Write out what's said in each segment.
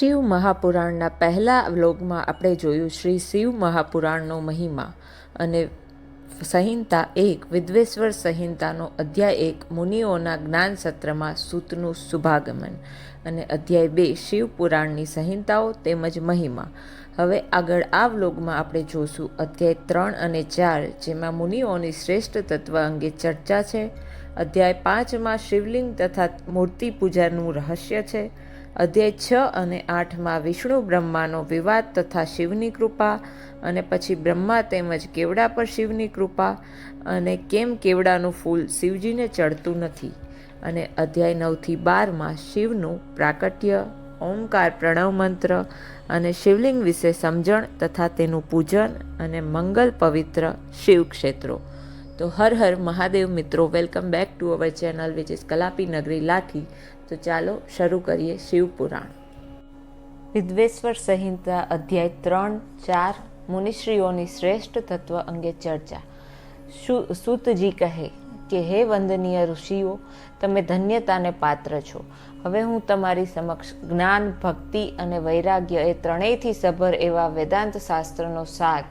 શિવ મહાપુરાણના પહેલા વ્લોગમાં આપણે જોયું શ્રી શિવ મહાપુરાણનો મહિમા અને સંહિતા 1 વિદ્વેશ્વર સંહિતાનો અધ્યાય 1 મુનિઓના જ્ઞાન સત્રમાં સૂતનું શુભાગમન અને અધ્યાય 2 શિવ પુરાણની સંહિતાઓ તેમજ મહિમા. હવે આગળ આ વ્લોગમાં આપણે જોશું અધ્યાય 3 અને 4 જેમાં મુનિઓની શ્રેષ્ઠ તત્વ અંગે ચર્ચા છે. અધ્યાય 5માં શિવલિંગ તથા મૂર્તિ પૂજાનું રહસ્ય છે. અધ્યાય 6 અને 8માં વિષ્ણુ બ્રહ્માનો વિવાદ તથા શિવની કૃપા, અને પછી બ્રહ્મા તેમજ કેવડા પર શિવની કૃપા અને કેમ કેવડાનું ફૂલ શિવજીને ચડતું નથી. અને અધ્યાય 9થી 12માં શિવનું પ્રાકટ્ય, ઓમકાર પ્રણવ મંત્ર અને શિવલિંગ વિશે સમજણ તથા તેનું પૂજન અને મંગલ પવિત્ર શિવ ક્ષેત્રો. તો હર હર મહાદેવ મિત્રો, welcome back to our channel which is Kalapi નગરી લાઠી. તો ચાલો શરૂ કરીએ શિવ પુરાણ. વિદ્વેશ્વર સંહિતા અધ્યાય 3-4 મુનિશ્રીઓની શ્રેષ્ઠ તત્વ અંગે ચર્ચા. સૂતજી કહે કે હે વંદનીય ઋષિઓ, તમે ધન્યતાને પાત્ર છો. હવે હું તમારી સમક્ષ જ્ઞાન, ભક્તિ અને વૈરાગ્ય એ ત્રણેયથી સભર એવા વેદાંત શાસ્ત્રનો સાર,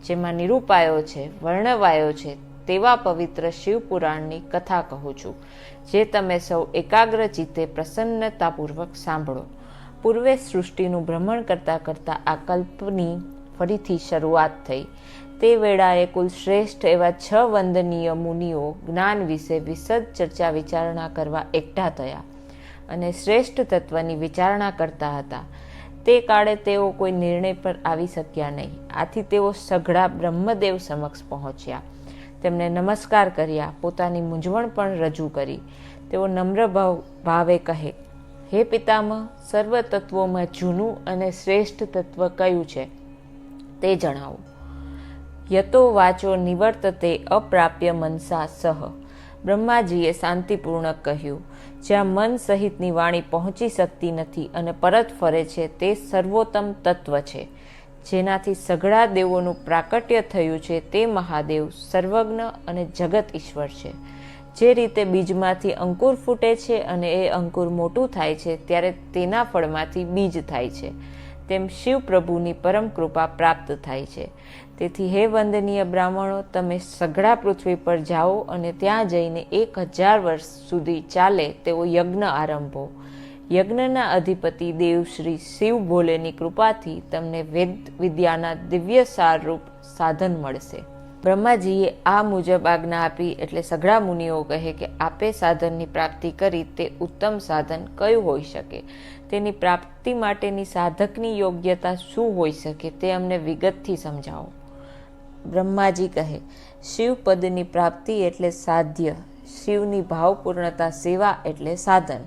જેમાં નિરૂપાયો છે, વર્ણવાયો છે, તેવા પવિત્ર શિવપુરાણની કથા કહું છું, જે તમે સૌ એકાગ્ર ચિત્તે પ્રસન્નતાપૂર્વક સાંભળો. પૂર્વે સૃષ્ટિનું ભ્રમણ કરતાં કરતાં આ કલ્પની ફરીથી શરૂઆત થઈ. તે વેળાએ કુલ શ્રેષ્ઠ એવા 6 વંદનીય મુનિઓ જ્ઞાન વિશે વિશદ ચર્ચા વિચારણા કરવા એકઠા થયા અને શ્રેષ્ઠ તત્વની વિચારણા કરતા હતા. તે કાળે તેઓ કોઈ નિર્ણય પર આવી શક્યા નહીં. આથી તેઓ સઘળા બ્રહ્મદેવ સમક્ષ પહોંચ્યા. તેમને નમસ્કાર કર્યા, પોતાની મૂંઝવણ પણ રજૂ કરી. તેઓ નમ્ર ભાવે કહે, હે પિતામહ, સર્વ તત્વોમાં જૂનું અને શ્રેષ્ઠ તત્વ કયું છે તે જણાવો. યતો વાચો નિવર્તતે અપ્રાપ્ય મનસા સહ. બ્રહ્માજીએ શાંતિપૂર્ણ કહ્યું, જ્યાં મન સહિતની વાણી પહોંચી શકતી નથી અને પરત ફરે છે તે સર્વોત્તમ તત્વ છે. જેનાથી સઘળા દેવોનું પ્રાકટ્ય થયું છે તે મહાદેવ સર્વજ્ઞ અને જગત ઈશ્વર છે. જે રીતે બીજમાંથી અંકુર ફૂટે છે અને એ અંકુર મોટું થાય છે ત્યારે તેના ફળમાંથી બીજ થાય છે, તેમ શિવ પ્રભુની પરમ કૃપા પ્રાપ્ત થાય છે. તેથી હે વંદનીય બ્રાહ્મણો, તમે સઘળા પૃથ્વી પર જાઓ અને ત્યાં જઈને 1000 વર્ષ સુધી ચાલે તેવો યજ્ઞ આરંભો. યજ્ઞના અધિપતિ દેવ શ્રી શિવ ભોલેની કૃપાથી તમને વેદ વિદ્યાના દિવ્ય સારરૂપ સાધન મળશે. બ્રહ્માજીએ આ મુજબ આજ્ઞા આપી એટલે સઘળા મુનિઓ કહે કે આપે સાધનની પ્રાપ્તિ કરી તે ઉત્તમ સાધન કયું હોઈ શકે? તેની પ્રાપ્તિ માટેની સાધકની યોગ્યતા શું હોઈ શકે તે અમને વિગતથી સમજાવો. બ્રહ્માજી કહે, શિવપદની પ્રાપ્તિ એટલે સાધ્ય, શિવની ભાવપૂર્ણતા સેવા એટલે સાધન.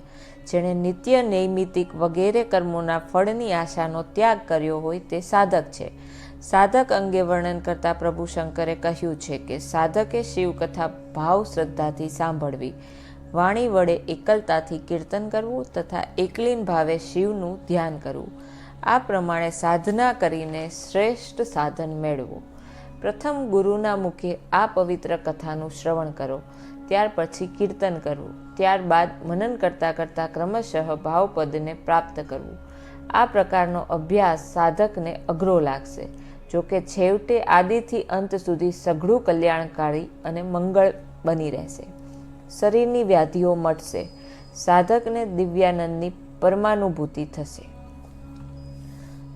જેણે નિત્ય નૈમિતિક વગેરે કર્મોના ફળની આશાનો ત્યાગ કર્યો હોય તે સાધક છે. સાધક અંગે વર્ણન કરતા પ્રભુ શંકરે કહ્યું છે કે સાધકે શિવકથા ભાવ શ્રદ્ધાથી સાંભળવી, વાણી વડે એકલતાથી કીર્તન કરવું તથા એકલીન ભાવે શિવનું ધ્યાન કરવું. આ પ્રમાણે સાધના કરીને શ્રેષ્ઠ સાધન મેળવો. પ્રથમ ગુરુના મુખે આ પવિત્ર કથાનું શ્રવણ કરો, ત્યાર પછી કીર્તન કરવું, ત્યારબાદ મનન કરતાં કરતાં ક્રમશઃ ભાવપદને પ્રાપ્ત કરવું. આ પ્રકારનો અભ્યાસ સાધકને અઘરો લાગશે. જોકે છેવટે આદિથી અંત સુધી સઘળું કલ્યાણકારી અને મંગળ બની રહેશે. શરીરની વ્યાધિઓ મટશે. સાધકને દિવ્યાનંદની પરમાનુભૂતિ થશે.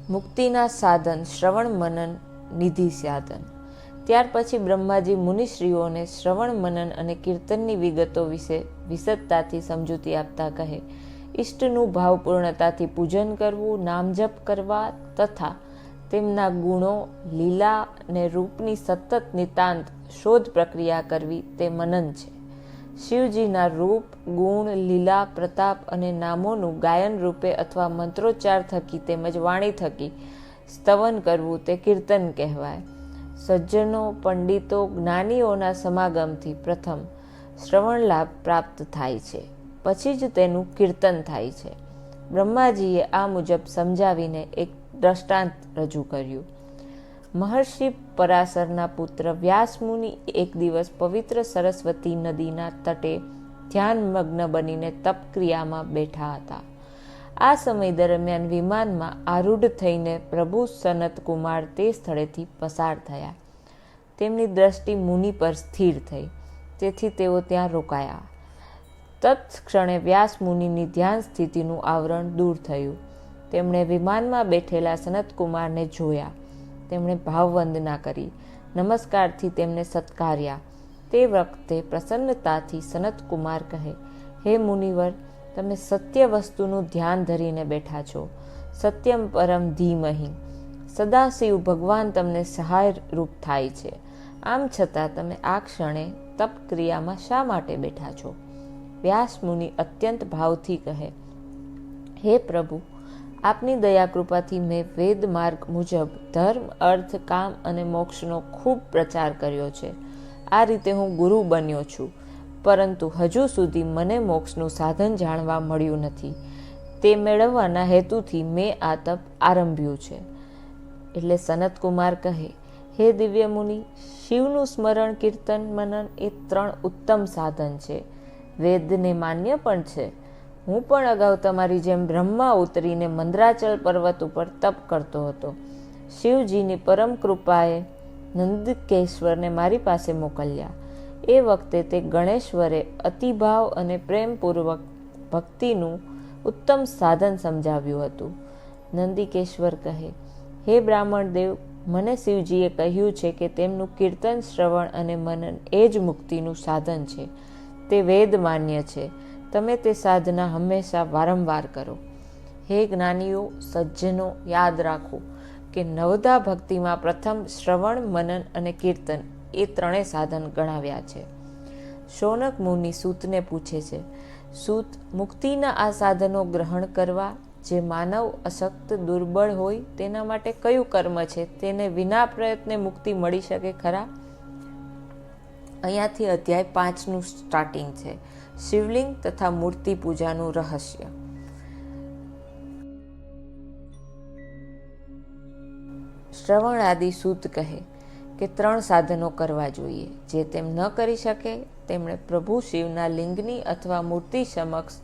મુક્તિના સાધન શ્રવણ મનન નિધિ સાધન. ત્યાર પછી બ્રહ્માજી મુનિશ્રીઓને શ્રવણ મનન અને કીર્તનની વિગતો વિશે વિશદતાથી સમજૂતી આપતા કહે, ઇષ્ટનું ભાવપૂર્ણતાથી પૂજન કરવું, નામજપ કરવા તથા તેમના ગુણો, લીલા અને રૂપની સતત નિતાંત શોધ પ્રક્રિયા કરવી તે મનન છે. શિવજીના રૂપ, ગુણ, લીલા, પ્રતાપ અને નામોનું ગાયન રૂપે અથવા મંત્રોચ્ચાર થકી તેમજ વાણી થકી સ્તવન કરવું તે કીર્તન કહેવાય. સજ્જનો, પંડિતો, જ્ઞાનીઓના સમાગમથી પ્રથમ શ્રવણ લાભ પ્રાપ્ત થાય છે, પછી જ તેનું કીર્તન થાય છે. બ્રહ્માજીએ આ મુજબ સમજાવીને એક દ્રષ્ટાંત રજૂ કર્યું. મહર્ષિ પરાશરના પુત્ર વ્યાસમુનિ એક દિવસ પવિત્ર સરસ્વતી નદીના તટે ધ્યાનમગ્ન બનીને તપક્રિયામાં બેઠા હતા. આ સમય દરમિયાન વિમાનમાં આરૂઢ થઈને પ્રભુ સનતકુમાર તે સ્થળેથી પસાર થયા. તેમની દ્રષ્ટિ મુનિ પર સ્થિર થઈ, તેથી તેઓ ત્યાં રોકાયા. તત્ક્ષણે વ્યાસ મુનિની ધ્યાન સ્થિતિનું આવરણ દૂર થયું. તેમણે વિમાનમાં બેઠેલા સનતકુમારને જોયા. તેમણે ભાવવંદના કરી, નમસ્કારથી તેમને સત્કાર્યા. તે વખતે પ્રસન્નતાથી સનતકુમાર કહે, હે મુનિવર, તમે સત્ય વસ્તુનું ધ્યાન ધરીને બેઠા છો. સત્યમ પરમ ધીમહિ. સદાશિવ ભગવાન તમને સહાયરૂપ થાય છે. આમ છતાં તમે આ ક્ષણે તપ ક્રિયામાં શા માટે બેઠા છો? વ્યાસ મુનિ અત્યંત ભાવથી કહે, હે પ્રભુ, આપની દયાકૃપાથી મેં વેદ માર્ગ મુજબ ધર્મ, અર્થ, કામ અને મોક્ષનો ખૂબ પ્રચાર કર્યો છે. આ રીતે હું ગુરુ બન્યો છું, પરંતુ હજુ સુધી મને મોક્ષનું સાધન જાણવા મળ્યું નથી. તે મેળવવાના હેતુથી મેં આ તપ આરંભ્યું છે. એટલે સનતકુમાર કહે, હે દિવ્ય મુનિ, શિવનું સ્મરણ, કીર્તન, મનન એ 3 ઉત્તમ સાધન છે. વેદને માન્ય પણ છે. હું પણ અગાઉ તમારી જેમ બ્રહ્મા ઉતરીને મંદરાચલ પર્વત ઉપર તપ કરતો હતો. શિવજીની પરમ કૃપાએ નંદકેશ્વરને મારી પાસે મોકલ્યા. એ વખતે તે ગણેશ્વરે અતિભાવ અને પ્રેમપૂર્વક ભક્તિનું ઉત્તમ સાધન સમજાવ્યું હતું. નંદિકેશ્વર કહે, હે બ્રાહ્મણ દેવ, મને શિવજીએ કહ્યું છે કે તેમનું કીર્તન, શ્રવણ અને મનન એ જ મુક્તિનું સાધન છે. તે વેદ માન્ય છે. તમે તે સાધના હંમેશા વારંવાર કરો. હે જ્ઞાનીઓ, સજ્જનો, યાદ રાખો કે નવધા ભક્તિમાં પ્રથમ શ્રવણ, મનન અને કીર્તન એ 3 સાધન ગણાવ્યા છે. શૌનક મુનિ સૂતને પૂછે છે, સૂત, મુક્તિના આ સાધનો ગ્રહણ કરવા જે માનવ અશક્ત, દુર્બળ હોય તેના માટે કયું કર્મ છે? તેને વિના પ્રયત્ને મુક્તિ મળી શકે ખરા? અહીંયાથી અધ્યાય 5નું સ્ટાર્ટિંગ છે. શિવલિંગ તથા મૂર્તિ પૂજાનું રહસ્ય. શ્રવણ આદિ સૂત કહે કે 3 સાધનો કરવા જોઈએ. જે તેમ ન કરી શકે તેમણે પ્રભુ શિવના લિંગની અથવા મૂર્તિ સમક્ષ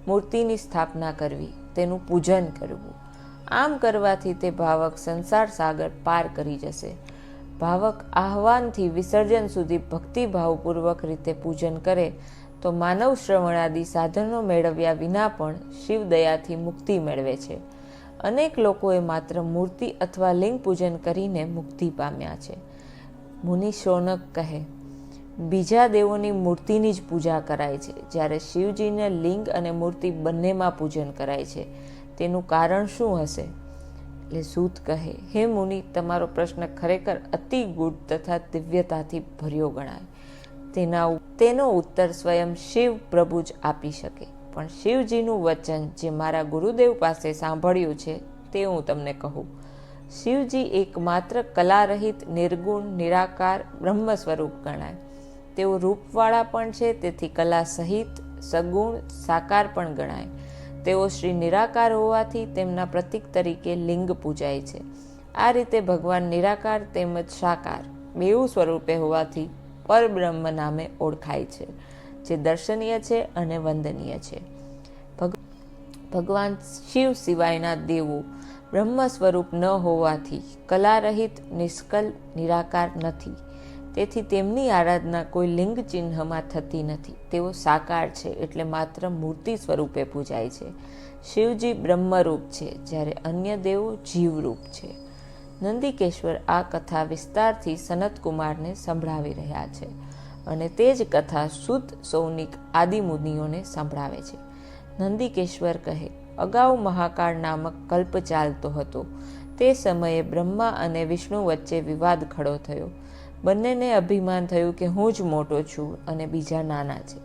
મૂર્તિની સ્થાપના કરવી, તેનું પૂજન કરવું. આમ કરવાથી તે ભાવક સંસાર સાગર પાર કરી જશે. ભાવક આહ્વાનથી વિસર્જન સુધી ભક્તિભાવપૂર્વક રીતે પૂજન કરે તો માનવ શ્રવણાદિ સાધનો મેળવ્યા વિના પણ શિવ દયાથી મુક્તિ મેળવે છે. અનેક લોકોએ માત્ર મૂર્તિ અથવા લિંગ પૂજન કરીને મુક્તિ પામ્યા છે. મુનિ શૌનક કહે, બીજા દેવોની મૂર્તિની જ પૂજા કરાય છે, જ્યારે શિવજીને લિંગ અને મૂર્તિ બંનેમાં પૂજન કરાય છે. તેનું કારણ શું હશે? એટલે સૂત કહે, હે મુનિ, તમારો પ્રશ્ન ખરેખર અતિ ગૂઢ તથા દિવ્યતાથી ભર્યો ગણાય. તેનો ઉત્તર સ્વયં શિવ પ્રભુ જ આપી શકે. પણ શિવજીનું વચન જે મારા ગુરુદેવ પાસે સાંભળ્યું છે તે હું તમને કહું. શિવજી એકમાત્ર કલારહિત, નિર્ગુણ, નિરાકાર બ્રહ્મ સ્વરૂપ ગણાય. તેઓ રૂપવાળા પણ છે, તેથી કલા સહિત સગુણ, સાકાર પણ ગણાય. તેઓ શ્રી નિરાકાર હોવાથી તેમના પ્રતીક તરીકે લિંગ પૂજાય છે. આ રીતે ભગવાન નિરાકાર તેમજ સાકાર બેઉ સ્વરૂપે હોવાથી પરબ્રહ્મ નામે ઓળખાય છે, જે દર્શનીય છે અને વંદનીય છે. ભગવાન શિવ સિવાયના દેવો બ્રહ્મ સ્વરૂપ ન હોવાથી કલારહિત, નિષ્કલ, નિરાકાર નથી. તેથી તેમની આરાધના કોઈ લિંગ ચિહ્નમાં થતી નથી. તેઓ સાકાર છે, એટલે માત્ર મૂર્તિ સ્વરૂપે પૂજાય છે. શિવજી બ્રહ્મરૂપ છે, જ્યારે અન્ય દેવો જીવરૂપ છે. નંદિકેશ્વર આ કથા વિસ્તારથી સનતકુમારને સંભળાવી રહ્યા છે અને તે જ કથા સૂત, સૌનિક આદિ મુનિઓને સંભળાવે છે. નંદિકેશ્વર કહે, અગાઉ મહાકાળ નામક કલ્પ ચાલતો હતો. તે સમયે બ્રહ્મા અને વિષ્ણુ વચ્ચે વિવાદ ખડો થયો. બંનેને અભિમાન થયું કે હું જ મોટો છું અને બીજા નાના છે.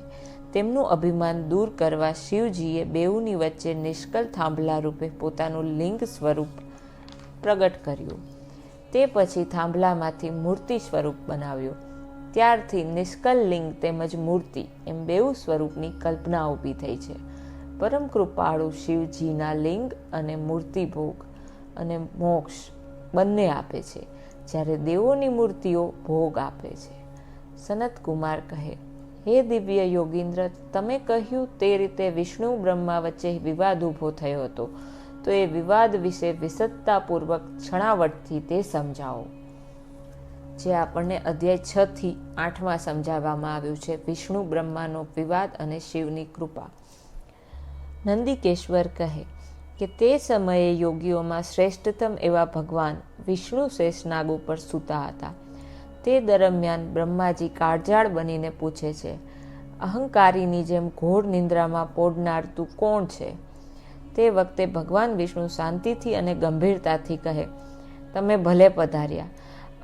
તેમનું અભિમાન દૂર કરવા શિવજીએ બેઉની વચ્ચે નિષ્કલ થાંભલા રૂપે પોતાનું લિંગ સ્વરૂપ પ્રગટ કર્યું. તે પછી થાંભલામાંથી મૂર્તિ સ્વરૂપ બનાવ્યો. ત્યારથી નિષ્કલ લિંગ તેમજ મૂર્તિ એમ બેઉ સ્વરૂપની કલ્પના ઊભી થઈ છે. પરમ કૃપાળુ શિવજીના લિંગ અને મૂર્તિ ભોગ અને મોક્ષ બંને આપે છે, જ્યારે દેવોની મૂર્તિઓ ભોગ આપે છે. સનતકુમાર કહે, હે દિવ્ય યોગીન્દ્ર, તમે કહ્યું તે રીતે વિષ્ણુ બ્રહ્મા વચ્ચે વિવાદ ઊભો થયો હતો, તો એ વિવાદ વિશે વિશદતાપૂર્વક છણાવટથી તે સમજાવો. જે આપણને અધ્યાય 6 થી 8 સમજાવવામાં આવ્યું છે, વિષ્ણુ બ્રહ્માનો વિવાદ અને શિવની કૃપા. નંદિકેશ્વર કહે કે તે સમયે યોગીઓમાં શ્રેષ્ઠતમ એવા ભગવાન વિષ્ણુ શેષનાગ ઉપર સૂતા હતા. તે દરમિયાન બ્રહ્માજી કાળજાળ બનીને પૂછે છે, અહંકારીની જેમ ઘોર નિંદ્રામાં પોડનાર તું કોણ છે? તે વખતે ભગવાન વિષ્ણુ શાંતિથી અને ગંભીરતાથી કહે, તમે ભલે પધાર્યા.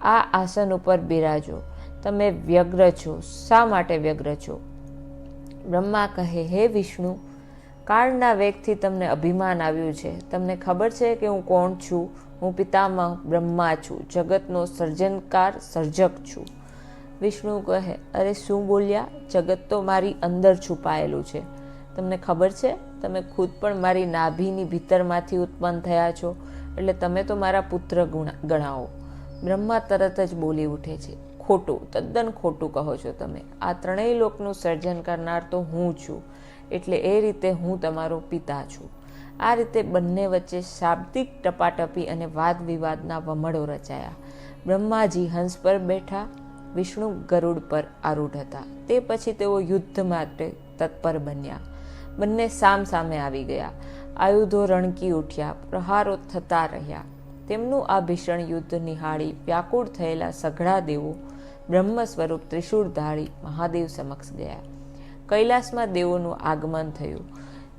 આ આસન ઉપર બિરાજો. તમે વ્યગ્ર છો. શા માટે વ્યગ્ર છો? બ્રહ્મા કહે, હે વિષ્ણુ, કાળના વેગથી તમને અભિમાન આવ્યું છે. તમને ખબર છે કે હું કોણ છું? હું પિતામહ બ્રહ્મા છું, જગતનો સર્જનકાર સર્જક છું. વિષ્ણુ કહે, અરે શું બોલ્યા? જગત તો મારી અંદર છુપાયેલું છે. તમને ખબર છે? તમે ખુદ પણ મારી નાભીની ભીતરમાંથી ઉત્પન્ન થયા છો, એટલે તમે તો મારા પુત્ર ગણાવો. બ્રહ્મા તરત જ બોલી ઉઠે છે, ખોટું, તદ્દન ખોટું કહો છો તમે. આ ત્રણેય લોકનું સર્જન કરનાર તો હું છું, એટલે એ રીતે હું તમારો પિતા છું. આ રીતે બંને વચ્ચે શાબ્દિક ટપાટપી અને વાદ વિવાદના વમળો રચાયા. બ્રહ્માજી હંસ પર બેઠા, વિષ્ણુ ગરુડ પર આરૂઢ હતા. તે પછી તેઓ યુદ્ધ માટે તત્પર બન્યા. બંને સામ સામે આવી ગયા. આયુધો રણકી ઉઠ્યા, પ્રહારો થતા રહ્યા. તેમનું આ ભીષણ યુદ્ધ નિહાળી વ્યાકુળ થયેલા સઘળા દેવો બ્રહ્મ સ્વરૂપ ત્રિશૂળધારી મહાદેવ સમક્ષ ગયા. કૈલાસમાં દેવોનું આગમન થયું.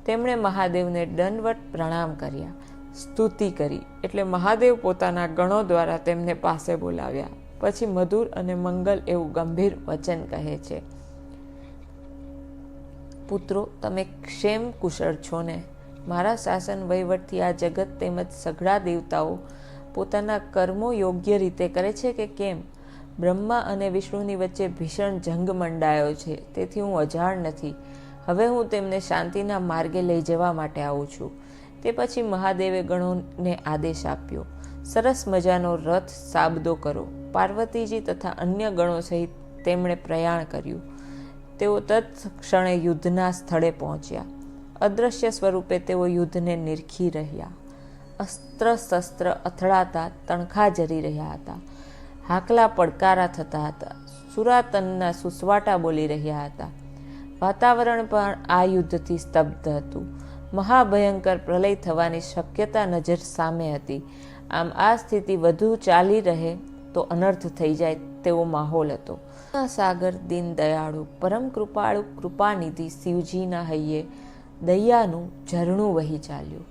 તેમણે મહાદેવને દંડવત પ્રણામ કર્યા, સ્તુતિ કરી. એટલે મહાદેવ પોતાના ગણો દ્વારા તેમને પાસે બોલાવ્યા. પછી મધુર અને મંગલ એવું ગંભીર વચન કહે છે, પુત્રો, તમે ક્ષેમ કુશળ છો ને? મારા શાસન વહીવટથી આ જગત તેમજ સઘળા દેવતાઓ પોતાના કર્મો યોગ્ય રીતે કરે છે કે કેમ? બ્રહ્મા અને વિષ્ણુની વચ્ચે ભીષણ જંગ મંડાયો છે, તેથી હું અજાણ નથી. હવે હું તેમને શાંતિના માર્ગે લઈ જવા માટે આવું છું. તે પછી મહાદેવે ગણોને આદેશ આપ્યો, સરસ મજાનો રથ સાબદો કરો. પાર્વતીજી તથા અન્ય ગણો સહિત તેમણે પ્રયાણ કર્યું. તેઓ તત્ક્ષણે યુદ્ધના સ્થળે પહોંચ્યા. અદ્રશ્ય સ્વરૂપે તેઓ યુદ્ધને નિરખી રહ્યા. અસ્ત્ર શસ્ત્ર અથડાતા તણખા જરી રહ્યા હતા. હાકલા પડકારા થતા હતા. સુરાતનના સુસવાટા બોલી રહ્યા હતા. વાતાવરણ પણ આ યુદ્ધથી સ્તબ્ધ હતું. મહાભયંકર પ્રલય થવાની શક્યતા નજર સામે હતી. આમ આ સ્થિતિ વધુ ચાલી રહે તો અનર્થ થઈ જાય તેવો માહોલ હતો. સાગર દીન દયાળુ પરમ કૃપાળુ કૃપાનિધિ શિવજીના હૈયે દયાનું ઝરણું વહી ચાલ્યું.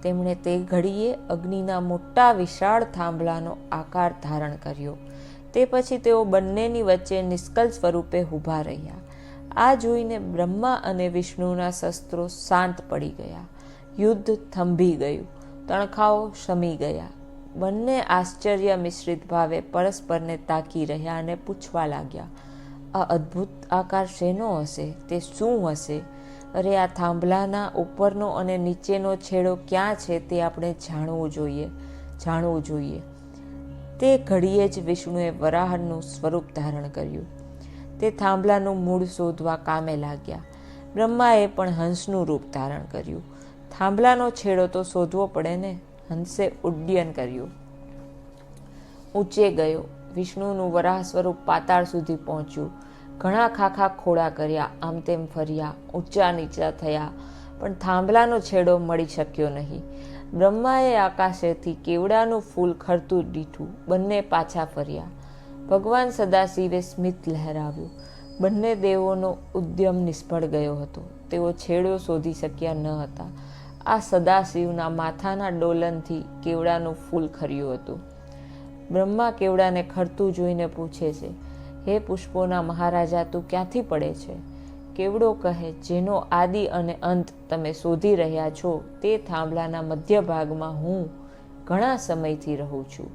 તેમણે તે ઘડીએ અગ્નિના મોટા વિશાળ થાંભલાનો આકાર ધારણ કર્યો. તે પછી તેઓ બંનેની વચ્ચે નિષ્કલ સ્વરૂપે ઊભા રહ્યા. આ જોઈને બ્રહ્મા અને વિષ્ણુના શસ્ત્રો શાંત પડી ગયા. યુદ્ધ થંભી ગયું. તણખાઓ શમી ગયા. બંને આશ્ચર્ય મિશ્રિત ભાવે પરસ્પરને તાકી રહ્યા અને પૂછવા લાગ્યા, આ અદ્ભુત આકાર શેનો હશે? તે શું હશે? અરે, આ થાંભલાના ઉપરનો અને નીચેનો છેડો ક્યાં છે તે આપણે જાણવું જોઈએ. તે ઘડીએ જ વિષ્ણુએ વરાહનું સ્વરૂપ ધારણ કર્યું. તે થાંભલાનું મૂળ શોધવા કામે લાગ્યા. બ્રહ્માએ પણ હંસનું રૂપ ધારણ કર્યું. થાંભલાનો છેડો તો શોધવો પડે ને. હંસે ઉડ્ડયન કર્યું, ઊંચે ગયો. વિષ્ણુનું વરાહ સ્વરૂપ પાતાળ સુધી પહોંચ્યું. ઘણા ખાખા ખોળા કર્યા, આમ તેમ ફર્યા, ઊંચા નીચા થયા, પણ થાંભલાનો છેડો મળી શક્યો નહીં. બ્રહ્માએ આકાશેથી કેવડાનું ફૂલ ખરતું દીઠું. બંને પાછા ફર્યા. ભગવાન સદાશિવે સ્મિત લહેરાવ્યું. બંને દેવોનો ઉદ્યમ નિષ્ફળ ગયો હતો. તેઓ છેડો શોધી શક્યા ન હતા. આ સદાશિવના માથાના ડોલનથી કેવડાનું ફૂલ ખર્યું હતું. બ્રહ્મા કેવડાને ખરતું જોઈને પૂછે છે, હે પુષ્પોના મહારાજા, તું ક્યાંથી પડે છે? કેવડો કહે, જેનો આદિ અને અંત તમે શોધી રહ્યા છો તે થાંભલાના મધ્ય ભાગમાં હું ઘણા સમયથી રહું છું.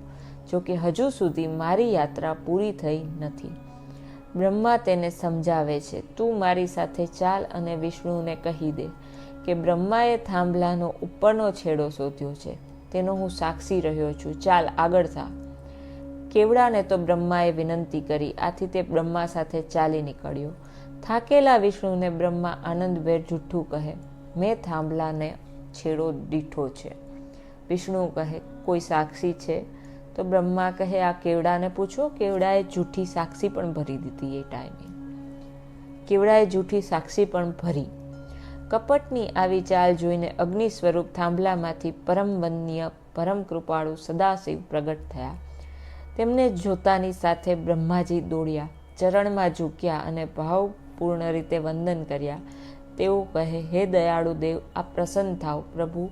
જોકે હજુ સુધી મારી યાત્રા પૂરી થઈ નથી. બ્રહ્મા તેને સમજાવે છે, તું મારી સાથે ચાલ અને વિષ્ણુને કહી દે કે બ્રહ્માએ થાંભલાનો ઉપરનો છેડો શોધ્યો છે. તેનો હું સાક્ષી રહ્યો છું. ચાલ, આગળ થા. કેવડાને તો બ્રહ્માએ વિનંતી કરી, આથી તે બ્રહ્મા સાથે ચાલી નીકળ્યો. થાકેલા વિષ્ણુને બ્રહ્મા આનંદભેર જુઠ્ઠું કહે, મેં થાંભલાને છેડો દીઠો છે. વિષ્ણુ કહે, કોઈ સાક્ષી છે? તો બ્રહ્મા કહે, આ કેવડાને પૂછો. કેવડાએ જૂઠી સાક્ષી પણ ભરી દીધી. એ ટાઈમે કેવડાએ જૂઠી સાક્ષી પણ ભરી. કપટની આવી ચાલ જોઈને અગ્નિ સ્વરૂપ થાંભલામાંથી પરમ વંદનીય પરમ કૃપાળુ સદાશિવ પ્રગટ થયા. તેમને જોતાની સાથે બ્રહ્માજી દોડ્યા, ચરણમાં ઝૂક્યા અને ભાવપૂર્ણ રીતે વંદન કર્યા. તેઓ કહે, હે દયાળુ દેવ, આપ પ્રસન્ન થાવ. પ્રભુ,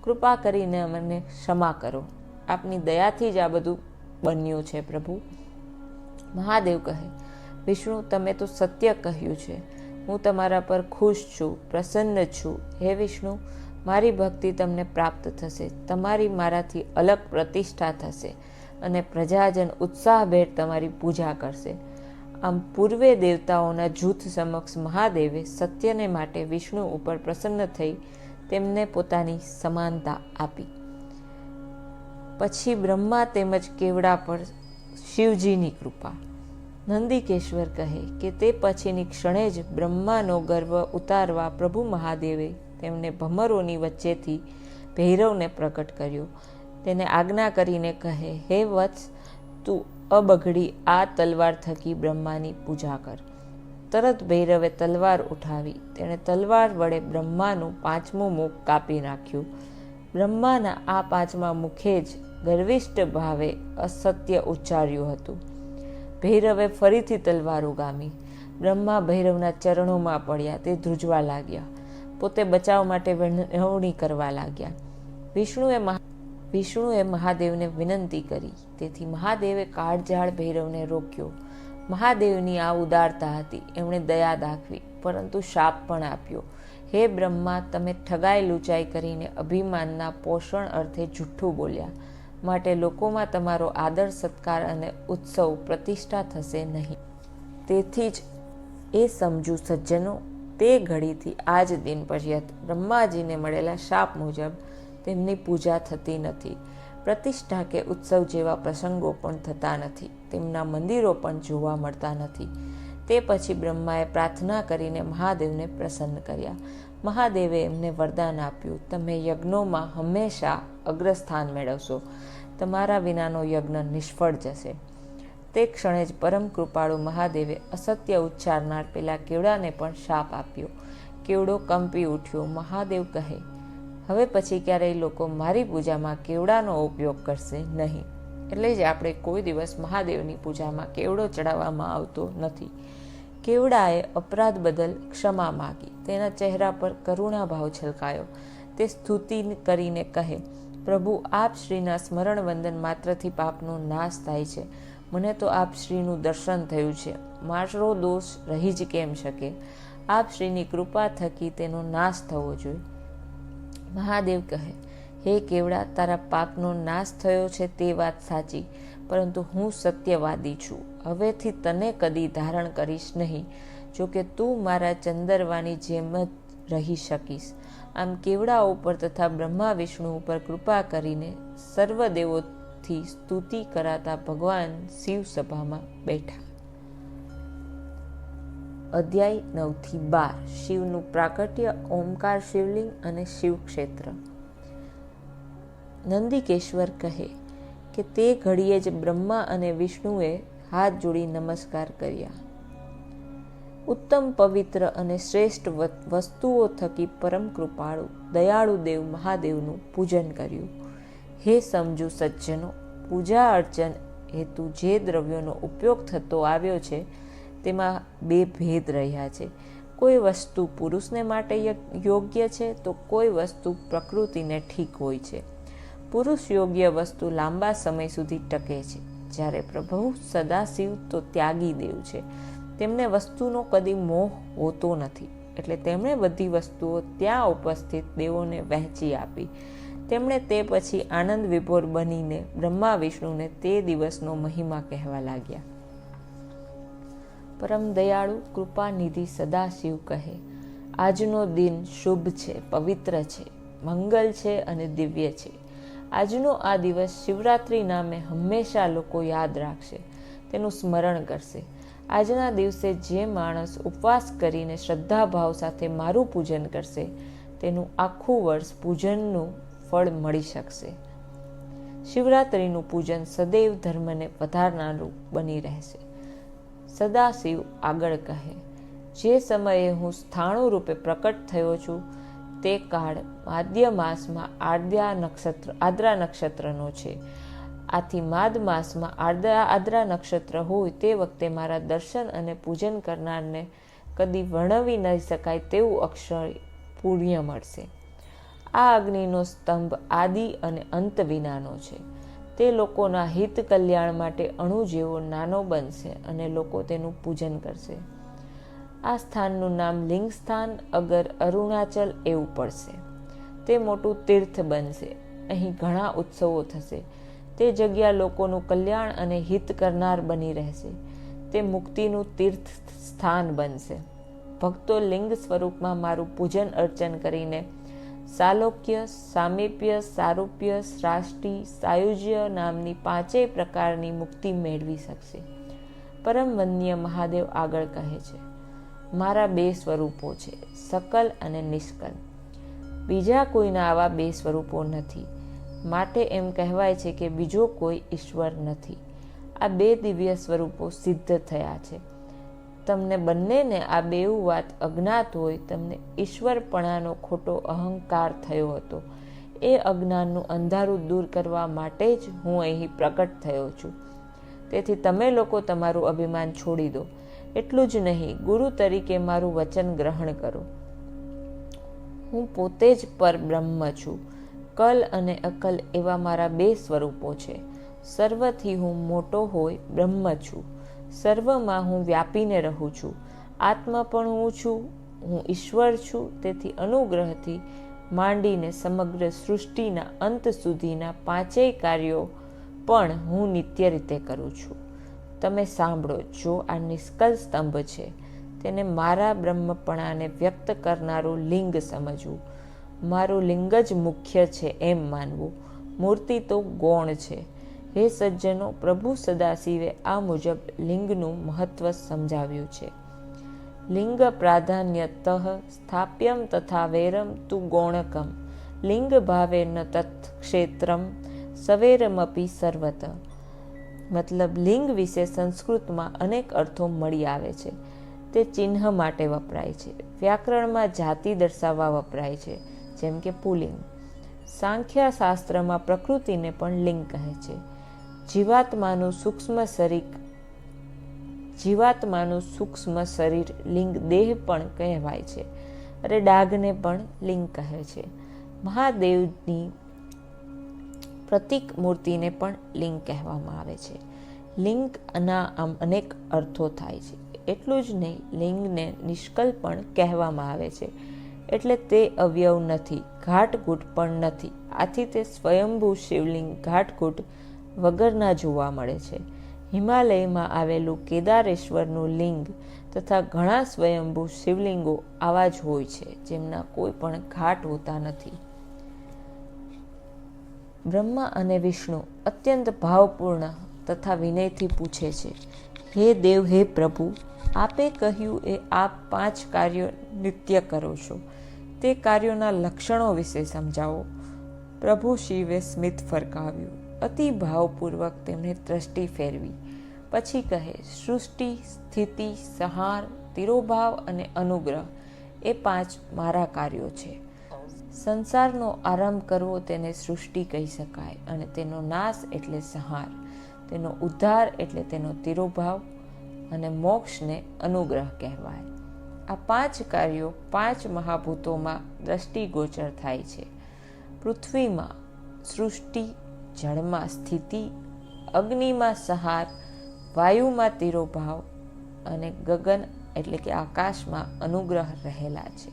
કૃપા કરીને અમને ક્ષમા કરો. આપની દયાથી જ આ બધું બન્યું છે. પ્રભુ. મહાદેવ કહે, વિષ્ણુ, તમે તો સત્ય કહ્યું છે. હું તમારા પર ખુશ છું, પ્રસન્ન છું. હે વિષ્ણુ, મારી ભક્તિ તમને પ્રાપ્ત થશે. તમારી મારાથી અલગ પ્રતિષ્ઠા થશે અને પ્રજાજન ઉત્સાહભેર તમારી પૂજા કરશે. આમ પૂર્વે દેવતાઓના જૂથ સમક્ષ મહાદેવે સત્યને માટે વિષ્ણુ ઉપર પ્રસન્ન થઈ તેમને પોતાની સમાનતા આપી. પછી બ્રહ્મા તેમજ કેવડા પર શિવજીની કૃપા. નંદિકેશ્વર કહે કે તે પછીની ક્ષણે જ બ્રહ્માનો ગર્વ ઉતારવા પ્રભુ મહાદેવે તેમને ભમરોની વચ્ચેથી ભૈરવને પ્રકટ કર્યો. તેને આજ્ઞા કરીને કહે, હે વત્સ, તું અબઘડી આ તલવાર થકી બ્રહ્માની પૂજા કર. તરત ભૈરવે તલવાર ઉઠાવી. તેણે તલવાર વડે બ્રહ્માનું 5મું મુખ કાપી નાખ્યું. બ્રહ્માના આ 5મા મુખે જ ગર્વિષ્ઠ ભાવે અસત્ય ઉચ્ચાર્યું હતું. ભૈરવે ફરીથી તલવાર ઉગામી. બ્રહ્મા ભૈરવના ચરણોમાં પડ્યા. તે ધ્રુજવા લાગ્યા. પોતે બચાવ માટે વિનવણી કરવા લાગ્યા. વિષ્ણુએ મહાદેવને વિનંતી કરી. તેથી મહાદેવે કાળઝાળ ભૈરવને રોક્યો. મહાદેવની આ ઉદારતા હતી. એમણે દયા દાખવી, પરંતુ શાપ પણ આપ્યો. હે બ્રહ્મા, તમે ઠગાઈ લૂંચાઈ કરીને અભિમાનના પોષણ અર્થે જૂઠ્ઠું બોલ્યા. માટે લોકોમાં તમારો આદર સત્કાર અને ઉત્સવ પ્રતિષ્ઠા થશે નહીં. તેથી જ એ સમજુ સજ્જનો, તે ઘડીથી આજ દિન પર્યંત બ્રહ્માજીને મળેલા શાપ મુજબ તેમની પૂજા થતી નથી. પ્રતિષ્ઠા કે ઉત્સવ જેવા પ્રસંગો પણ થતા નથી. તેમના મંદિરો પણ જોવા મળતા નથી. તે પછી બ્રહ્માએ પ્રાર્થના કરીને મહાદેવને પ્રસન્ન કર્યા. મહાદેવે એમને વરદાન આપ્યું, તમે યજ્ઞોમાં હંમેશા અગ્રસ્થાન મેળવશો. તમારા વિનાનો યજ્ઞ નિષ્ફળ જશે. તે ક્ષણે જ પરમ કૃપાળુ મહાદેવે અસત્ય ઉચ્ચારનાર પેલા કેવડાને પણ શાપ આપ્યો. કેવડો કંપી ઉઠ્યો. મહાદેવ કહે, હવે પછી ક્યારેય લોકો મારી પૂજામાં કેવડાનો ઉપયોગ કરશે નહીં. એટલે જ આપણે કોઈ દિવસ મહાદેવની પૂજામાં કેવડો ચડાવવામાં આવતો નથી. કેવડાએ અપરાધ બદલ ક્ષમા માગી. તેના ચહેરા પર કરુણા ભાવ છલકાયો. તે સ્તુતિ કરીને કહે, પ્રભુ, આપ શ્રીના સ્મરણ વંદન માત્રથી પાપનો નાશ થાય છે. મને તો આપ શ્રીનું દર્શન થયું છે. મારો દોષ રહી જ કેમ શકે? આપ શ્રીની કૃપા થકી તેનો નાશ થવો જોઈએ. મહાદેવ કહે, હે કેવડા, તારા પાપનો નાશ થયો છે તે વાત સાચી, પરંતુ હું સત્યવાદી છું. હવેથી તને કદી ધારણ કરીશ નહીં. જોકે તું મારા ચંદરવાની જેમ જ રહી શકીશ. આમ કેવડા ઉપર તથા બ્રહ્મા વિષ્ણુ ઉપર કૃપા કરીને સર્વદેવોથી સ્તુતિ કરાતા ભગવાન શિવ સભામાં બેઠા. અધ્યાય 9-12. શિવનું પ્રાકટ્ય, ઓમકાર શિવલિંગ અને શિવક્ષેત્ર. નંદિકેશ્વર કહે કે તે ઘડીએ જ બ્રહ્મા અને વિષ્ણુએ હાથ જોડી નમસ્કાર કર્યા. ઉત્તમ, પવિત્ર અને શ્રેષ્ઠ વસ્તુઓ થકી પરમ કૃપાળુ દયાળુ દેવ મહાદેવનું પૂજન કર્યું. હે સમજુ સજ્જનો, પૂજા અર્ચન હેતુ જે દ્રવ્યોનો ઉપયોગ થતો આવ્યો છે તેમાં 2 ભેદ રહ્યા છે. કોઈ વસ્તુ પુરુષને માટે યોગ્ય છે તો કોઈ વસ્તુ પ્રકૃતિને ઠીક હોય છે. પુરુષ યોગ્ય વસ્તુ લાંબા સમય સુધી ટકે છે, જ્યારે પ્રભુ સદાશિવ તો ત્યાગી દેવ છે. તેમને વસ્તુનો કદી મોહ હોતો નથી. એટલે તેમણે બધી વસ્તુઓ ત્યાં ઉપસ્થિત દેવોને વહેંચી આપી. તેમણે તે પછી આનંદ વિભોર બનીને બ્રહ્મા વિષ્ણુને તે દિવસનો મહિમા કહેવા લાગ્યા. પરમ દયાળુ કૃપાનિધિ સદાશિવ કહે, આજનો દિન શુભ છે, પવિત્ર છે, મંગલ છે અને દિવ્ય છે. આજનો આ દિવસ શિવરાત્રિ નામે હંમેશા લોકો યાદ રાખશે, તેનું સ્મરણ કરશે. આજના દિવસે જે માણસ ઉપવાસ કરીને શ્રદ્ધાભાવ સાથે મારું પૂજન કરશે તેનું આખું વર્ષ પૂજનનું ફળ મળી શકશે. શિવરાત્રિનું પૂજન સદૈવ ધર્મને વધારનારું બની રહેશે. સદાશિવ આગળ કહે, જે સમયે હું સ્થાણુ રૂપે પ્રકટ થયો છું તે કાળ માધ્ય માસમાં આદ્રા નક્ષત્રનો છે. આથી માદ માસમાં આદ્રા નક્ષત્ર હોય તે વખતે મારા દર્શન અને પૂજન કરનારને કદી વર્ણવી નહીં શકાય તેવું અક્ષય પુણ્ય મળશે. આ અગ્નિનો સ્તંભ આદિ અને અંત વિનાનો છે. તે લોકોના હિત કલ્યાણ માટે અણુ જેવો નાનો બનશે અને લોકો તેનું પૂજન કરશે. આ સ્થાનનું નામ લિંગ સ્થાન અગર અરુણાચલ એવું પડશે. તે મોટું તીર્થ બનશે. અહીં ઘણા ઉત્સવો થશે. તે જગ્યા લોકોનું કલ્યાણ અને હિત કરનાર બની રહેશે. તે મુક્તિનું તીર્થ સ્થાન બનશે. ભક્તો લિંગ સ્વરૂપમાં મારું પૂજન અર્ચન કરીને સાલોક્ય, સામીપ્ય, સારૂપ્ય, શ્રાષ્ટિ, સાયુજ્ય નામની 5 પ્રકારની મુક્તિ મેળવી શકશે. પરમ વંદનીય મહાદેવ આગળ કહે છે, મારા 2 સ્વરૂપો છે, સકલ અને નિષ્કલ. બીજા કોઈના આવા 2 સ્વરૂપો નથી. માટે એમ કહેવાય છે કે બીજો કોઈ ઈશ્વર નથી. આ 2 દિવ્ય સ્વરૂપો સિદ્ધ થયા છે. તમને બંનેને આ 2 વાત અજ્ઞાત હોય. તમને ઈશ્વરપણાનો ખોટો અહંકાર થયો હતો. એ અજ્ઞાનનું અંધારું દૂર કરવા માટે જ હું અહીં પ્રકટ થયો છું. તેથી તમે લોકો તમારું અભિમાન છોડી દો. એટલું જ નહીં, ગુરુ તરીકે મારું વચન ગ્રહણ કરો. હું પોતે જ પરબ્રહ્મ છું. કલ અને અકલ એવા મારા 2 સ્વરૂપો છે. સર્વથી હું મોટો હોય બ્રહ્મ છું. સર્વમાં હું વ્યાપીને રહું છું. આત્મા પણ હું છું. હું ઈશ્વર છું. તેથી અનુગ્રહથી માંડીને સમગ્ર સૃષ્ટિના અંત સુધીના 5 કાર્યો પણ હું નિત્ય રીતે કરું છું. તમે સાંભળો, જો આ નિષ્કલ સ્તંભ છે તેને મારા બ્રહ્મપણાને વ્યક્ત કરનારું લિંગ સમજવું. મારું લિંગ જ મુખ્ય છે એમ માનવું. મૂર્તિ તો ગૌણ છે. હે સજ્જનો, પ્રભુ સદાશિવે આ મુજબ લિંગનું મહત્વ સમજાવ્યું છે. લિંગ પ્રાધાન્યતઃ સ્થાપ્યમ તથા વૈરમ તુ ગૌણકમ લિંગ ભાવે ન તત્ ક્ષેત્રમ સવેરમપી સર્વત. મતલબ લિંગ વિશે સંસ્કૃતમાં અનેક અર્થો મળી આવે છે. તે ચિહ્ન માટે વપરાય છે. વ્યાકરણમાં જાતિ દર્શાવવા વપરાય છે, જેમ કે પુલિંગ. સાંખ્ય શાસ્ત્રમાં પ્રકૃતિને પણ લિંગ કહે છે. જીવાત્માનું સૂક્ષ્મ શરીર લિંગ દેહ પણ કહેવાય છે. અરે ડાઘને પણ લિંગ કહે છે. મહાદેવની પ્રતીક મૂર્તિને પણ લિંગ કહેવામાં આવે છે. લિંગના આમ અનેક અર્થો થાય છે. એટલું જ નહીં, લિંગને નિષ્કલ પણ કહેવામાં આવે છે. એટલે તે અવયવ નથી, ઘાટઘૂટ પણ નથી. આથી તે સ્વયંભૂ શિવલિંગ ઘાટઘૂટ વગરના જોવા મળે છે. હિમાલયમાં આવેલું કેદારેશ્વરનું લિંગ તથા ઘણા સ્વયંભૂ શિવલિંગો આવા જ હોય છે, જેમના કોઈ પણ ઘાટ હોતા નથી. બ્રહ્મા અને વિષ્ણુ અત્યંત ભાવપૂર્ણ તથા વિનયથી પૂછે છે, હે દેવ, હે પ્રભુ, આપે કહ્યું એ આપ 5 કાર્યો નિત્ય કરો છો. તે કાર્યોના લક્ષણો વિશે સમજાવો. પ્રભુ શિવે સ્મિત ફરકાવ્યું. અતિ ભાવપૂર્વક તેમણે દ્રષ્ટિ ફેરવી. પછી કહે, સૃષ્ટિ, સ્થિતિ, સંહાર, તિરોભાવ અને અનુગ્રહ એ 5 મારા કાર્યો છે. સંસારનો આરંભ કરવો તેને સૃષ્ટિ કહી શકાય, અને તેનો નાશ એટલે સંહાર, તેનો ઉદ્ધાર એટલે તેનો તિરોભાવ, અને મોક્ષને અનુગ્રહ કહેવાય. આ 5 કાર્યો 5 મહાભૂતોમાં દ્રષ્ટિગોચર થાય છે. પૃથ્વીમાં સૃષ્ટિ, જળમાં સ્થિતિ, અગ્નિમાં સંહાર, વાયુમાં તિરોભાવ અને ગગન એટલે કે આકાશમાં અનુગ્રહ રહેલા છે.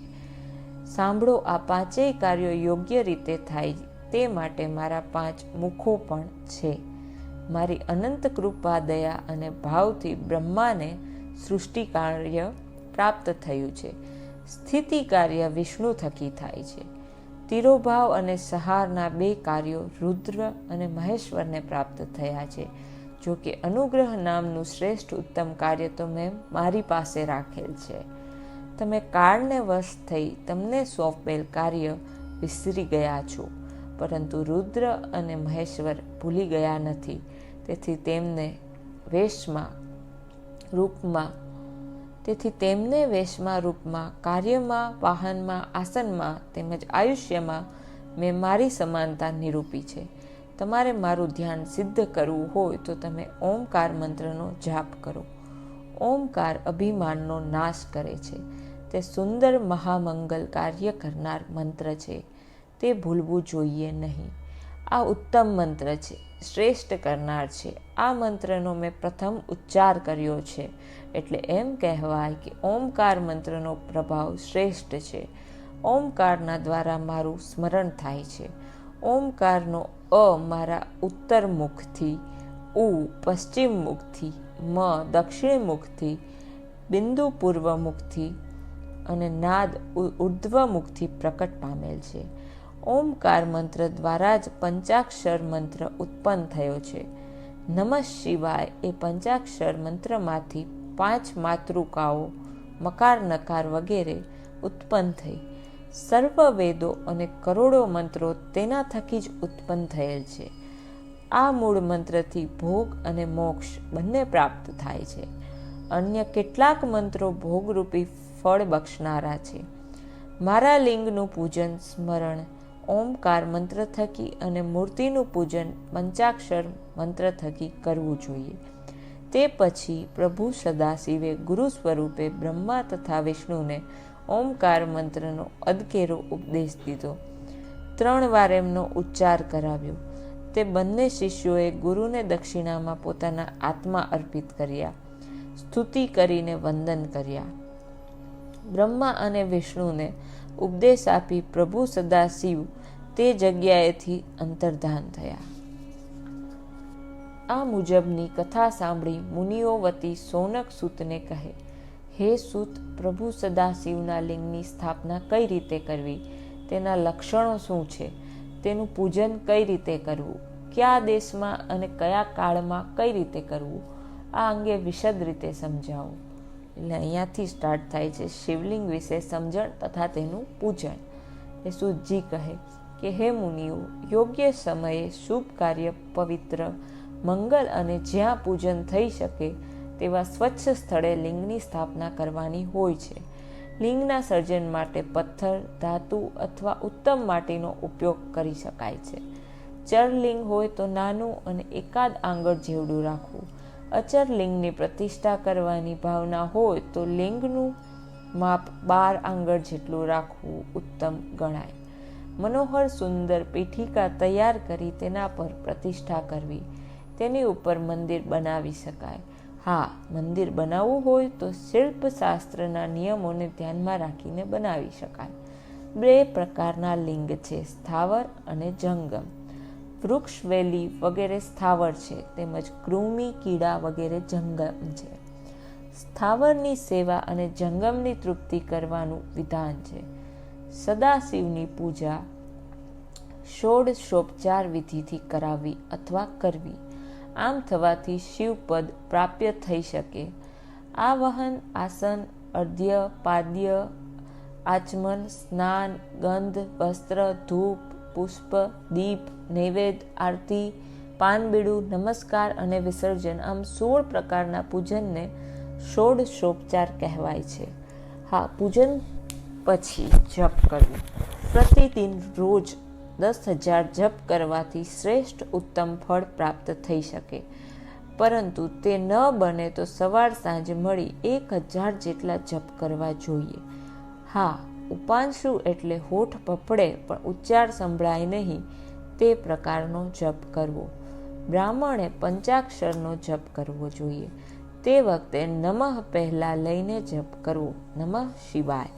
સાંભળો, આ 5 કાર્યો યોગ્ય રીતે થાય તે માટે મારા 5 મુખો પણ છે. મારી અનંત કૃપા, દયા અને ભાવથી બ્રહ્માને સૃષ્ટિ કાર્ય પ્રાપ્ત થયું છે. સ્થિતિ કાર્ય વિષ્ણુ થકી થાય છે. તિરોભાવ અને સંહારના 2 કાર્યો રુદ્ર અને મહેશ્વરને પ્રાપ્ત થયા છે. જો કે અનુગ્રહ નામનું શ્રેષ્ઠ ઉત્તમ કાર્ય તો મેં મારી પાસે રાખેલ છે. તમે કાળને વશ થઈ તમને સોંપેલ કાર્ય વિસરી ગયા છો, પરંતુ રુદ્ર અને મહેશ્વર ભૂલી ગયા નથી. તેથી તેમને વેશમાં, રૂપમાં, કાર્યમાં, વાહનમાં, આસનમાં તેમજ આયુષ્યમાં મેં મારી સમાનતા નિરૂપી છે. તમારે મારું ધ્યાન સિદ્ધ કરવું હોય તો તમે ઓમકાર મંત્રનો જાપ કરો. ઓમકાર અભિમાનનો નાશ કરે છે. તે સુંદર મહામંગલ કાર્ય કરનાર મંત્ર છે. તે ભૂલવું જોઈએ નહીં. આ ઉત્તમ મંત્ર છે, શ્રેષ્ઠ કરનાર છે. આ મંત્રનો મેં પ્રથમ ઉચ્ચાર કર્યો છે, એટલે એમ કહેવાય કે ઓમકાર મંત્રનો પ્રભાવ શ્રેષ્ઠ છે. ઓમકારના દ્વારા મારું સ્મરણ થાય છે. ઓમકારનો અ મારા ઉત્તર મુખથી, ઉ પશ્ચિમ મુખથી, મ દક્ષિણ મુખથી, બિંદુ પૂર્વ મુખથી અને નાદ ઉર્ધ્વ મુખથી પ્રકટ પામેલ છે. ઓમકાર મંત્ર દ્વારા જ પંચાક્ષર મંત્ર ઉત્પન્ન થયો છે. નમઃ શિવાય એ પંચાક્ષર મંત્રમાંથી 5 માતૃકાઓ મકાર, નકાર વગેરે ઉત્પન્ન થઈ. સર્વ વેદો અને કરોડો મંત્રો તેના થકી જ ઉત્પન્ન થયેલ છે. આ મૂળ મંત્રથી ભોગ અને મોક્ષ બંને પ્રાપ્ત થાય છે. અન્ય કેટલાક મંત્રો ભોગરૂપી ફળ બક્ષનારા છે. મારા લિંગનું પૂજન સ્મરણ ઓમકાર મંત્ર થકી અને મૂર્તિનું પૂજન પંચાક્ષર મંત્ર થકી કરવું જોઈએ. તે પછી પ્રભુ સદાશિવે ગુરુ સ્વરૂપે બ્રહ્મા તથા વિષ્ણુને ઓમકાર મંત્રનો અદકેરો ઉપદેશ દીધો. 3 વાર એમનો ઉચ્ચાર કરાવ્યો. તે બંને શિષ્યોએ ગુરુને દક્ષિણામાં પોતાના આત્મા અર્પિત કર્યા. સ્તુતિ કરીને વંદન કર્યા. બ્રહ્મા અને વિષ્ણુને ઉપદેશ આપી પ્રભુ સદાશિવ તે જગ્યાએથી અંતર્ધાન થયા. આ મુજબની કથા સાંભળી મુનિઓ વતી સોનક સૂતને કહે, હે સૂત, પ્રભુ સદાશિવના લિંગની સ્થાપના કઈ રીતે કરવી, તેના લક્ષણો શું છે, તેનું પૂજન કઈ રીતે કરવું, કયા દેશમાં અને કયા કાળમાં કઈ રીતે કરવું, આ અંગે વિશદ રીતે સમજાવો. એટલે અહીંયાથી સ્ટાર્ટ થાય છે શિવલિંગ વિશે સમજણ તથા તેનું પૂજન. એ સૂતજી કહે કે હે મુનિઓ, યોગ્ય સમયે શુભ કાર્ય, પવિત્ર, મંગલ અને જ્યાં પૂજન થઈ શકે તેવા સ્વચ્છ સ્થળે લિંગની સ્થાપના કરવાની હોય છે. લિંગના સર્જન માટે પથ્થર, ધાતુ અથવા ઉત્તમ માટીનો ઉપયોગ કરી શકાય છે. ચરલિંગ હોય તો નાનું અને એકાદ આંગળ જેવડું રાખવું. અચર લિંગની પ્રતિષ્ઠા કરવાની ભાવના હોય તો લિંગનું માપ 12 આંગળ જેટલું રાખવું ઉત્તમ ગણાય. મનોહર સુંદર પીઠિકા તૈયાર કરી તેના પર પ્રતિષ્ઠા કરવી. તેની ઉપર મંદિર બનાવી શકાય. હા, મંદિર બનાવવું હોય તો શિલ્પશાસ્ત્રના નિયમોને ધ્યાનમાં રાખીને બનાવી શકાય. 2 પ્રકારના લિંગ છે, સ્થાવર અને જંગમ. વૃક્ષ, વેલી વગેરે સ્થાવર છે, તેમજ કૃમિ, કીડા વગેરે જંગમ છે. સ્થાવરની સેવા અને જંગમની તૃપ્તિ કરવાનું વિધાન છે. સદાશિવની પૂજા ષોડશોપચાર વિધિથી કરાવવી અથવા કરવી. આમ થવાથી શિવપદ પ્રાપ્ય થઈ શકે. આવાહન, આસન, અર્ધ્ય, પાદ્ય, આચમન, સ્નાન, ગંધ, વસ્ત્ર, ધૂપ, પુષ્પ, દીપ, નૈવેદ્ય, આરતી, પાનબીડું, નમસ્કાર અને વિસર્જન, આમ 16 પ્રકારના પૂજનને ષોડશોપચાર કહેવાય છે. હા, પૂજન પછી જપ કરવું. પ્રતિદિન રોજ 10,000 જપ કરવાથી શ્રેષ્ઠ ઉત્તમ ફળ પ્રાપ્ત થઈ શકે, પરંતુ તે ન બને તો સવાર સાંજ મળી 1,000 જેટલા જપ કરવા જોઈએ. હા, ઉપાંશુ એટલે હોઠ પફડે પણ ઉચ્ચાર સંભળાય નહીં તે પ્રકારનો જપ કરવો. બ્રાહ્મણે પંચાક્ષરનો જપ કરવો જોઈએ. તે વખતે નમઃ પહેલાં લઈને જપ કરવો, નમઃ શિવાય.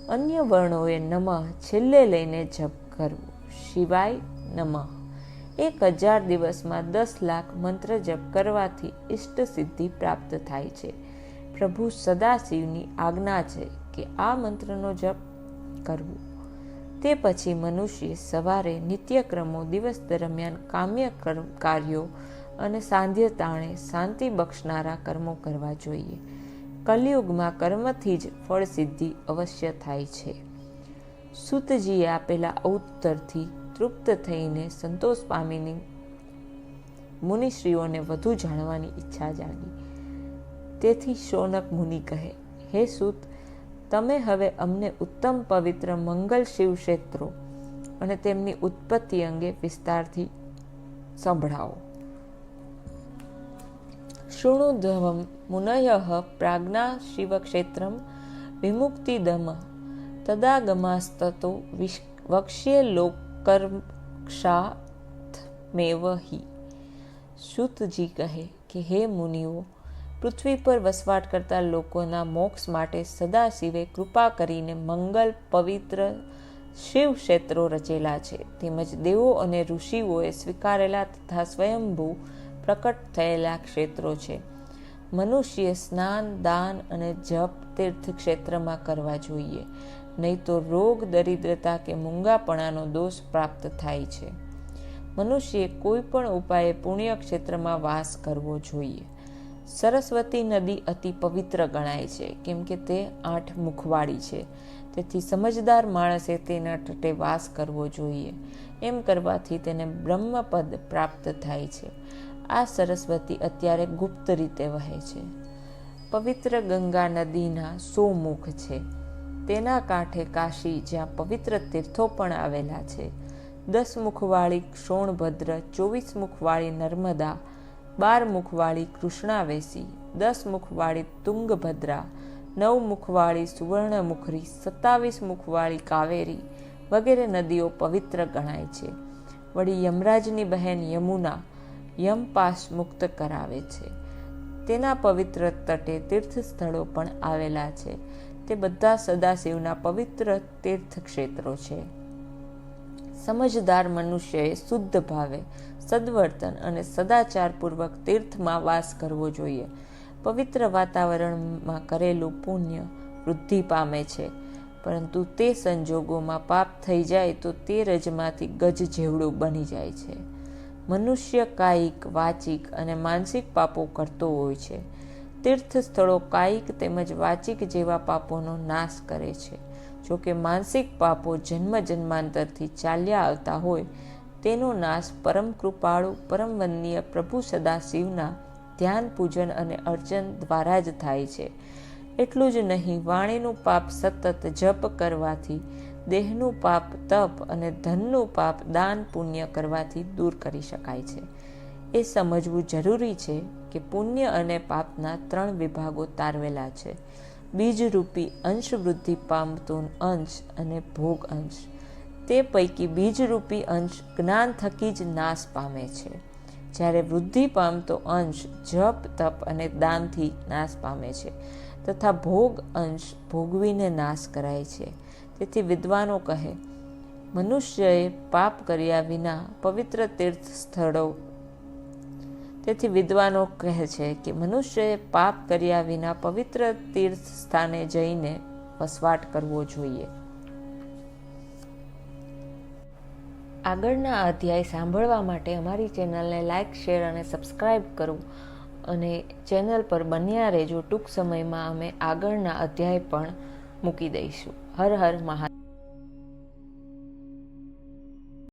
અન્ય વર્ણોએ નમઃ છેલ્લે લઈને જપ કરવો, શિવાય નમઃ. 1,000 દિવસમાં 10 લાખ મંત્ર જપ કરવાથી ઇષ્ટ સિદ્ધિ પ્રાપ્ત થાય છે. પ્રભુ સદાશિવની આજ્ઞા છે કે આ મંત્રનો જપ કરવો. તે પછી મનુષ્ય સવારે નિત્યક્રમો, દિવસ દરમિયાન કામ્ય કાર્યો અને સાંધ્ય તાણે શાંતિ બક્ષનારા કર્મો કરવા જોઈએ. કલયુગમાં કર્મથી જ ફળ સિદ્ધિ અવશ્ય થાય છે. સૂતજીએ આપેલા ઉત્તરથી તૃપ્ત થઈને સંતોષ પામીને મુનિશ્રીઓને વધુ જાણવાની ઈચ્છા જાગી. તેથી શૌનક મુનિ કહે, હે સૂત, તમે હવે અમને ઉત્તમ પવિત્ર મંગલ શિવ ક્ષેત્રો અને તેમની ઉત્પત્તિ અંગે વિસ્તારથી સંભળાવો. શૃણુધ્વં મુનયઃ પ્રાજ્ઞા શિવક્ષેત્રમ વિમુક્તિદમ તદાગમાસ્તતો વક્ષ્યે લોકર્મક્ષાથમેવ હિ. સૂતજી કહે કે હે મુનિઓ, પૃથ્વી પર વસવાટ કરતા લોકોના મોક્ષ માટે સદાશિવે કૃપા કરીને મંગલ પવિત્ર શિવ ક્ષેત્રો રચેલા છે. તેમજ દેવો અને ઋષિઓએ સ્વીકારેલા તથા સ્વયંભૂ પ્રકટ થયેલા ક્ષેત્રો છે. મનુષ્ય સ્નાન, દાન અને જપ તીર્થ ક્ષેત્રમાં કરવા જોઈએ, નહીં તો રોગ, દરિદ્રતા કે મૂંગાપણાનો દોષ પ્રાપ્ત થાય છે. મનુષ્યએ કોઈ પણ ઉપાયે પુણ્ય ક્ષેત્રમાં વાસ કરવો જોઈએ. સરસ્વતી નદી અતિ પવિત્ર ગણાય છે, કેમ કે તે 8 મુખવાળી છે. તેથી સમજદાર માણસે તેના તટે વાસ કરવો જોઈએ. એમ કરવાથી તેને બ્રહ્મપદ પ્રાપ્ત થાય છે. આ સરસ્વતી અત્યારે ગુપ્ત રીતે વહે છે. પવિત્ર ગંગા નદીના 100 મુખ છે. તેના કાંઠે કાશી, જ્યાં પવિત્ર તીર્થો પણ આવેલા છે. 10 મુખવાળી સોણભદ્ર, 24 મુખવાળી નર્મદા, 12 મુખવાળી કૃષ્ણાવેશી, 10 મુખવાળી તુંગભદ્રા, 9 મુખવાળી સુવર્ણમુખરી, 27 મુખવાળી કાવેરી વગેરે નદીઓ પવિત્ર ગણાય છે. વળી યમરાજની બહેન યમુના યમપાશ મુક્ત કરાવે છે. તેના પવિત્ર તટે તીર્થ સ્થળો પણ આવેલા છે. તે બધા સદાશિવના પવિત્ર તીર્થ ક્ષેત્રો છે. સમજદાર મનુષ્યએ શુદ્ધ ભાવે, સદવર્તન અને સદાચારપૂર્વક તીર્થમાં વાસ કરવો જોઈએ. પવિત્ર વાતાવરણમાં કરેલું પુણ્ય વૃદ્ધિ પામે છે, પરંતુ તે સંજોગોમાં પાપ થઈ જાય તો તે રજમાંથી ગજ જેવડું બની જાય છે. મનુષ્ય કાયિક, વાચિક અને માનસિક પાપો કરતો હોય છે. તીર્થ સ્થળો કાયિક તેમજ વાચિક જેવા પાપોનો નાશ કરે છે. જોકે માનસિક પાપો જન્મ જન્માંતરથી ચાલ્યા આવતા હોય તેનો નાશ પરમ કૃપાળુ, પરમ વંદનીય પ્રભુ સદાશિવના ધ્યાન, પૂજન અને અર્ચન દ્વારા જ થાય છે. એટલું જ નહીં, વાણીનું પાપ સતત જપ કરવાથી, દેહનું પાપ તપ અને ધનનું પાપ દાન પુણ્ય કરવાથી દૂર કરી શકાય છે. એ સમજવું જરૂરી છે કે પુણ્ય અને પાપના 3 વિભાગો તારવેલા છે: બીજરૂપી અંશ વૃદ્ધિ પામતો અંશ અને ભોગ અંશ. તે પૈકી બીજરૂપી અંશ જ્ઞાન થકી જ નાશ પામે છે, જ્યારે વૃદ્ધિ પામતો અંશ જપ, તપ અને દાનથી નાશ પામે છે, તથા ભોગ અંશ ભોગવીને નાશ કરાય છે. તેથી વિદ્વાનો કહે, મનુષ્યએ પાપ કર્યા વિના પવિત્ર તીર્થ સ્થળો તેથી વિદ્વાનો કહે છે કે મનુષ્યએ પાપ કર્યા વિના પવિત્ર તીર્થ સ્થાને જઈને વસવાટ કરવો જોઈએ. આગળના અધ્યાય સાંભળવા માટે અમારી ચેનલને લાઇક, શેર અને સબસ્ક્રાઈબ કરો અને ચેનલ પર બન્યા રહેજો. ટૂંક સમયમાં અમે આગળના અધ્યાય પણ મૂકી દઈશું. હર હર મહાદેવ.